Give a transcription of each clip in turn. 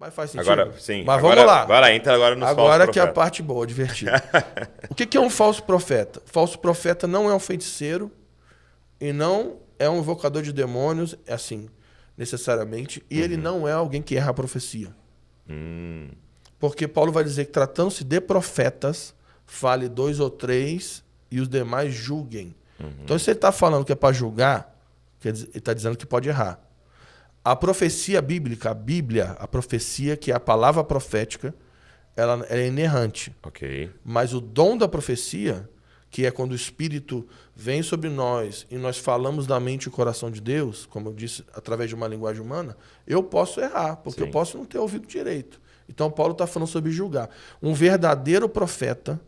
Mas faz sentido? Agora, sim. Mas agora, vamos lá. Agora entra agora nos falsos Agora que é a profetas. parte boa, divertida. O que é um falso profeta? Falso profeta não é um feiticeiro e não é um invocador de demônios, é assim, necessariamente. E ele não é alguém que erra a profecia. Porque Paulo vai dizer que tratando-se de profetas, fale 2 ou 3 e os demais julguem. Então, se ele está falando que é para julgar, quer dizer, ele está dizendo que pode errar. A profecia bíblica, a Bíblia, a profecia, que é a palavra profética, ela é inerrante. Ok. Mas o dom da profecia, que é quando o Espírito vem sobre nós e nós falamos da mente e o coração de Deus, como eu disse, através de uma linguagem humana, eu posso errar, porque Sim. eu posso não ter ouvido direito. Então, Paulo está falando sobre julgar. Um verdadeiro profeta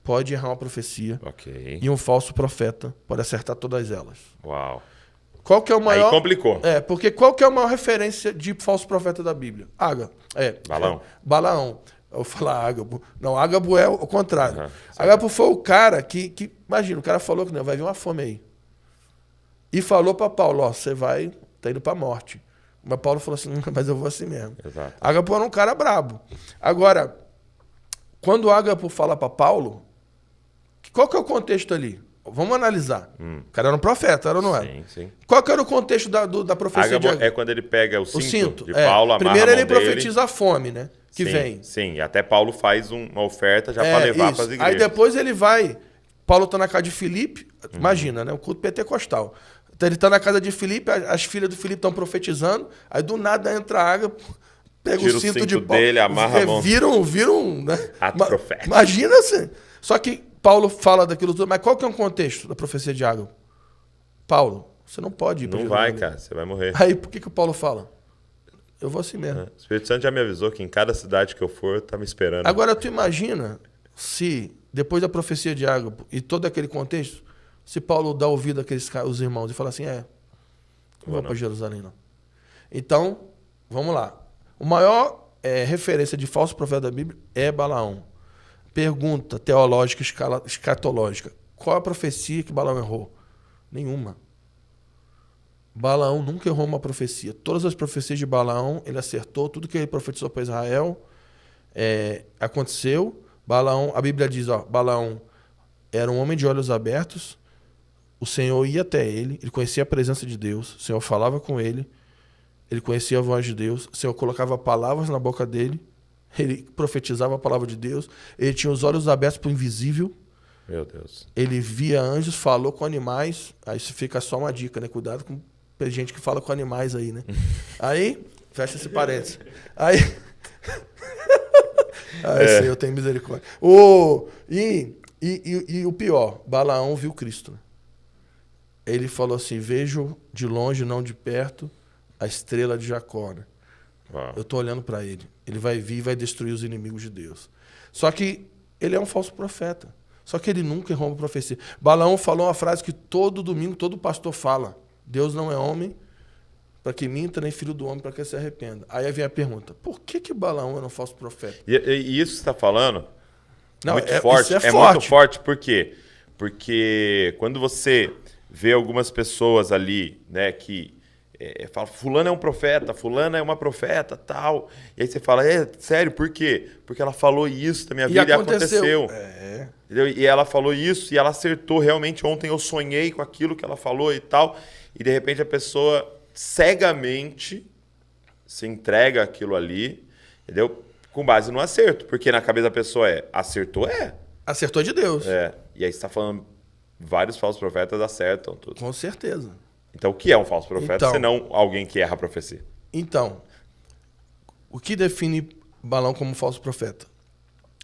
pode errar uma profecia Ok. e um falso profeta pode acertar todas elas. Uau. Qual que é o maior... Aí complicou. Porque qual que é a maior referência de falso profeta da Bíblia? Balaão. Balaão. Eu vou falar Ágabo. Não, Ágabo é o contrário. Uhum, Ágabo foi o cara que... Imagina, o cara falou que não, vai vir uma fome aí. E falou para Paulo, ó, você tá indo para a morte. Mas Paulo falou assim, mas eu vou assim mesmo. Exato. Ágabo era um cara brabo. Agora, quando Ágabo fala para Paulo, qual que é o contexto ali? Vamos analisar. O cara era um profeta, era ou não era? Sim, sim. Qual que era o contexto da profecia de Ágabo Ágabo? é quando ele pega o cinto de é. Paulo, amarra Primeiro a mão ele dele. profetiza a fome, né? Que Sim, vem. Sim, e até Paulo faz uma oferta já para levar para as igrejas. Aí depois ele vai... Paulo está na casa de Filipe, imagina, né? O culto pentecostal. Então ele está na casa de Filipe, as filhas do Filipe estão profetizando, aí do nada entra a água, pega Tira o cinto de Paulo, dele, amarra a mão. Viram, né? Ato profético. Imagina assim. Só que Paulo fala daquilo tudo, mas qual que é o contexto da profecia de Ágabo? Paulo, você não pode ir para Não vai, cara, você vai morrer. Aí por que o Paulo fala? Eu vou assim mesmo. O Espírito Santo já me avisou que em cada cidade que eu for, tá me esperando. Agora, tu imagina se, depois da profecia de Ágabo e todo aquele contexto, se Paulo dá ouvido àqueles os irmãos e fala assim, não vou para Jerusalém, não. Então, vamos lá. O maior referência de falso profeta da Bíblia é Balaão. Pergunta teológica, escatológica. Qual a profecia que Balaão errou? Nenhuma. Balaão nunca errou uma profecia. Todas as profecias de Balaão, ele acertou. Tudo que ele profetizou para Israel aconteceu. Balaão, a Bíblia diz, Balaão era um homem de olhos abertos. O Senhor ia até ele. Ele conhecia a presença de Deus. O Senhor falava com ele. Ele conhecia a voz de Deus. O Senhor colocava palavras na boca dele. Ele profetizava a palavra de Deus. Ele tinha os olhos abertos para o invisível. Meu Deus. Ele via anjos, falou com animais. Aí isso fica só uma dica, né? Cuidado com gente que fala com animais aí, né? Aí, fecha esse parênteses. Aí... Senhor, eu tenho misericórdia. E o pior, Balaão viu Cristo. Ele falou assim, vejo de longe, não de perto, a estrela de Jacó. Né? Eu estou olhando para ele. Ele vai vir e vai destruir os inimigos de Deus. Só que ele é um falso profeta. Só que ele nunca errou uma profecia. Balaão falou uma frase que todo domingo, todo pastor fala. Deus não é homem para que minta, nem filho do homem para que se arrependa. Aí vem a pergunta, por que Balaão era um falso profeta? E isso que você está falando Não, muito forte. Isso é muito forte. Por quê? Porque quando você vê algumas pessoas ali, né, que fala, fulano é um profeta, fulana é uma profeta, tal. E aí você fala, sério, por quê? Porque ela falou isso da minha vida e aconteceu. Entendeu? E ela falou isso e ela acertou. Realmente, ontem eu sonhei com aquilo que ela falou e tal. E de repente a pessoa cegamente se entrega aquilo ali, entendeu? Com base no acerto. Porque na cabeça da pessoa acertou. Acertou de Deus. E aí você está falando, vários falsos profetas acertam tudo. Com certeza. Então, o que é um falso profeta, senão alguém que erra a profecia? Então, o que define Balaão como falso profeta?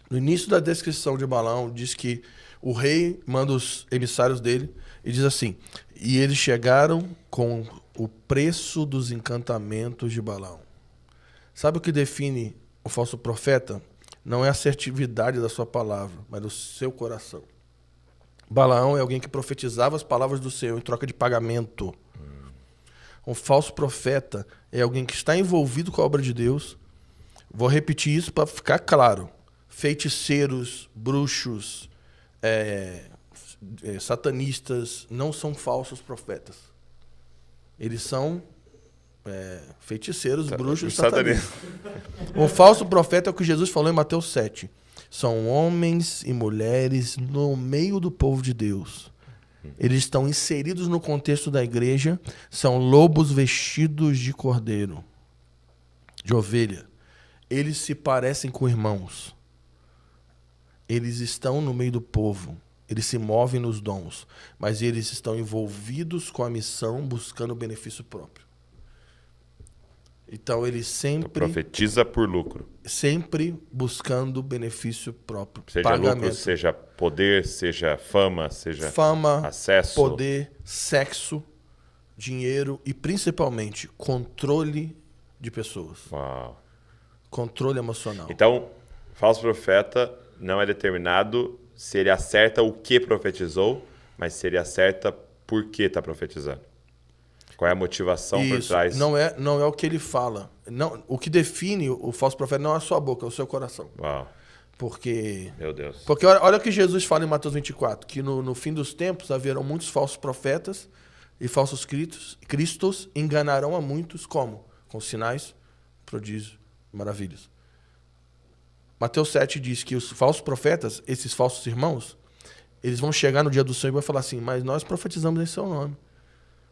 No início da descrição de Balaão, diz que o rei manda os emissários dele e diz assim, e eles chegaram com o preço dos encantamentos de Balaão. Sabe o que define o falso profeta? Não é a assertividade da sua palavra, mas do seu coração. Balaão é alguém que profetizava as palavras do Senhor em troca de pagamento. Um falso profeta é alguém que está envolvido com a obra de Deus. Vou repetir isso para ficar claro. Feiticeiros, bruxos, satanistas não são falsos profetas. Eles são feiticeiros, bruxos, Satanismo. satanistas. Um falso profeta é o que Jesus falou em Mateus 7. São homens e mulheres no meio do povo de Deus. Eles estão inseridos no contexto da igreja, são lobos vestidos de cordeiro, de ovelha. Eles se parecem com irmãos. Eles estão no meio do povo. Eles se movem nos dons. Mas eles estão envolvidos com a missão, buscando benefício próprio. Então, eles sempre... Profetiza por lucro. Sempre buscando benefício próprio. Seja pagamento. lucro, seja poder, seja fama, seja acesso. Poder, sexo, dinheiro e, principalmente, controle de pessoas. Uau. Controle emocional. Então, falso profeta não é determinado se ele acerta o que profetizou, mas se ele acerta por que está profetizando. Qual é a motivação por trás? Não é o que ele fala. Não, o que define o falso profeta não é a sua boca, é o seu coração. Uau. Porque... Meu Deus. Porque olha o que Jesus fala em Mateus 24, que no fim dos tempos haverão muitos falsos profetas e falsos cristos enganarão a muitos, como? Com sinais, prodígios, maravilhas. Mateus 7 diz que os falsos profetas, esses falsos irmãos, eles vão chegar no dia do Senhor e vão falar assim, mas nós profetizamos em seu nome,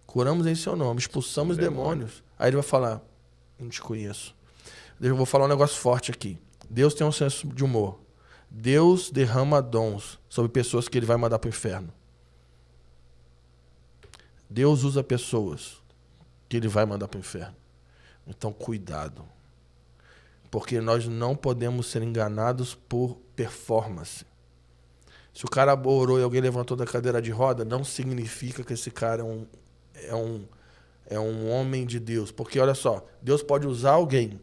curamos em seu nome, expulsamos demônios. Aí ele vai falar, não te conheço. Eu vou falar um negócio forte aqui. Deus tem um senso de humor. Deus derrama dons sobre pessoas que ele vai mandar para o inferno. Deus usa pessoas que ele vai mandar para o inferno. Então, cuidado. Porque nós não podemos ser enganados por performance. Se o cara orou e alguém levantou da cadeira de roda, não significa que esse cara é um homem de Deus. Porque, olha só, Deus pode usar alguém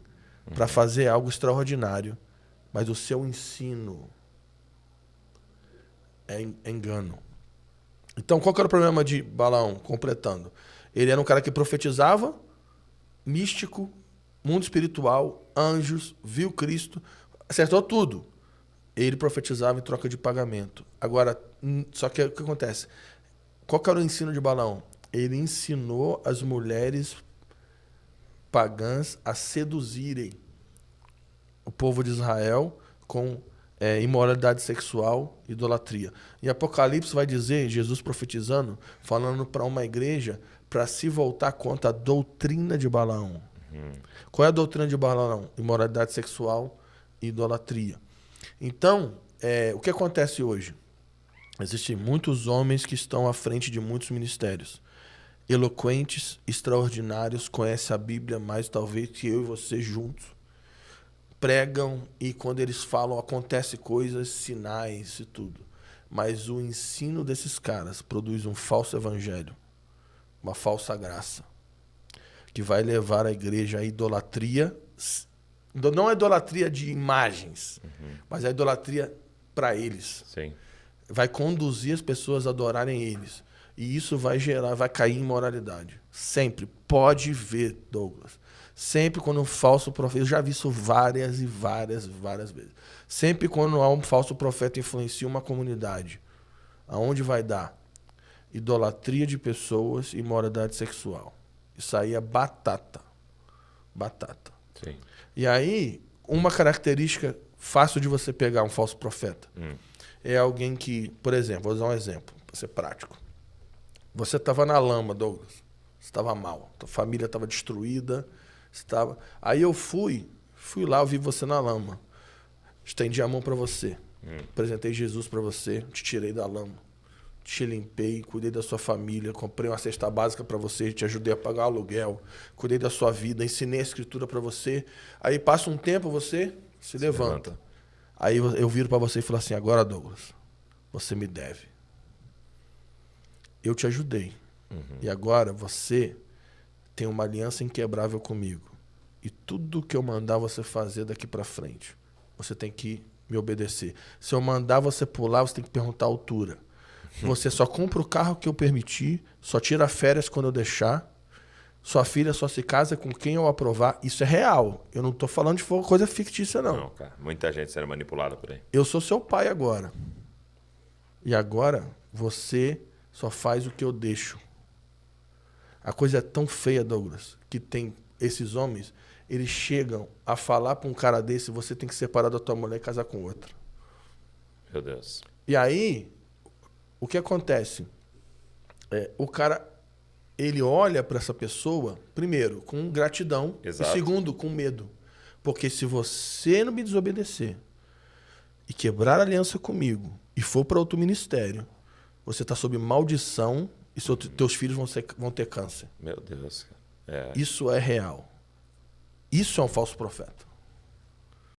para fazer algo extraordinário, mas o seu ensino é engano. Então, qual que era o problema de Balaão? Completando. Ele era um cara que profetizava, místico, mundo espiritual, anjos, viu Cristo, acertou tudo. Ele profetizava em troca de pagamento. Agora, só que o que acontece? Qual que era o ensino de Balaão? Ele ensinou as mulheres pagãs a seduzirem o povo de Israel com imoralidade sexual, idolatria. Em Apocalipse vai dizer, Jesus profetizando, falando para uma igreja para se voltar contra a doutrina de Balaão. Qual é a doutrina de Balaão? Imoralidade sexual e idolatria. Então, o que acontece hoje? Existem muitos homens que estão à frente de muitos ministérios. Eloquentes, extraordinários, conhecem a Bíblia mais talvez que eu e você juntos. Pregam e quando eles falam acontece coisas, sinais e tudo. Mas o ensino desses caras produz um falso evangelho, uma falsa graça, que vai levar a igreja à idolatria, não a idolatria de imagens, mas a idolatria para eles. Sim. Vai conduzir as pessoas a adorarem eles. E isso vai cair em imoralidade. Sempre. Pode ver, Douglas. Sempre quando um falso profeta... Eu já vi isso várias e várias vezes. Sempre quando há um falso profeta influencia uma comunidade, aonde vai dar? Idolatria de pessoas e imoralidade sexual. Isso aí é batata. Batata. Sim. E aí, uma característica fácil de você pegar um falso profeta é alguém que, por exemplo, vou usar um exemplo, para ser prático. Você estava na lama, Douglas. Você estava mal. Tua família estava destruída. Aí eu fui lá, eu vi você na lama. Estendi a mão para você. Apresentei Jesus para você. Te tirei da lama. Te limpei, cuidei da sua família. Comprei uma cesta básica para você. Te ajudei a pagar o aluguel. Cuidei da sua vida. Ensinei a escritura para você. Aí passa um tempo, você se levanta. Aí eu viro para você e falo assim, agora, Douglas, você me deve. Eu te ajudei. E agora você tem uma aliança inquebrável comigo. E tudo que eu mandar você fazer daqui para frente, você tem que me obedecer. Se eu mandar você pular, você tem que perguntar a altura. Você só compra o carro que eu permitir, só tira férias quando eu deixar, sua filha só se casa com quem eu aprovar. Isso é real. Eu não estou falando de coisa fictícia, não. Não, cara. Muita gente sendo manipulada por aí. Eu sou seu pai agora. E agora você só faz o que eu deixo. A coisa é tão feia, Douglas, que tem esses homens, eles chegam a falar para um cara desse, você tem que separar da tua mulher e casar com outra. Meu Deus. E aí, o que acontece? O cara, ele olha para essa pessoa, primeiro, com gratidão, Exato. e segundo, com medo. Porque se você não me desobedecer e quebrar a aliança comigo e for para outro ministério, você está sob maldição e teus filhos vão ter câncer. Meu Deus. É. Isso é real. Isso é um falso profeta.